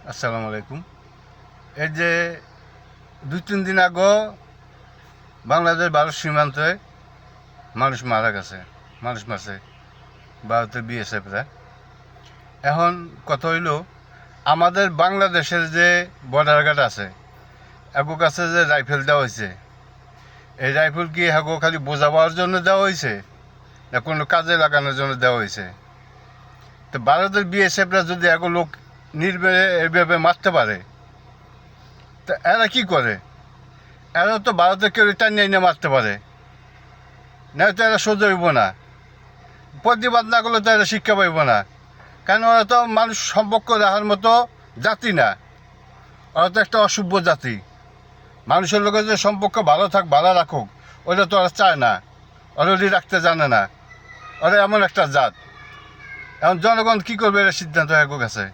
আসসালামু আলাইকুম। এই যে 2-3 দিন আগে বাংলাদেশ ভারত সীমান্তে মানুষ মারা গেছে, মানুষ মারছে ভারতের বিএসএফরা। এখন কথা হইল, আমাদের বাংলাদেশের যে বর্ডার গার্ড আছে, এগো কাছে যে রাইফেল দেওয়া হয়েছে, এই রাইফেল কি এগো খালি বোঝাবার জন্য দেওয়া হয়েছে না কোনো কাজে লাগানোর জন্য দেওয়া হয়েছে? তো ভারতের বিএসএফরা যদি এগো লোক নির্ভয়ে এইভাবে মারতে পারে, তা এরা কি করে? এরা তো ভারতের কেউ টানিয়ে এনে মারতে পারে, নয়তো এরা সোজা হইব না। প্রতিবাদ না করলে তো এরা শিক্ষা পাইব না, কারণ ওরা তো মানুষ সম্পর্ক রাখার মতো জাতি না। ওরা তো একটা অসভ্য জাতি। মানুষের লোকের যে সম্পর্ক ভালো ভালো রাখুক, ওটা তো ওরা চায় না, ওরা ওটি রাখতে জানে না। ওরা এমন একটা জাত। এখন জনগণ কী করবে, এটা সিদ্ধান্ত এক কাছে।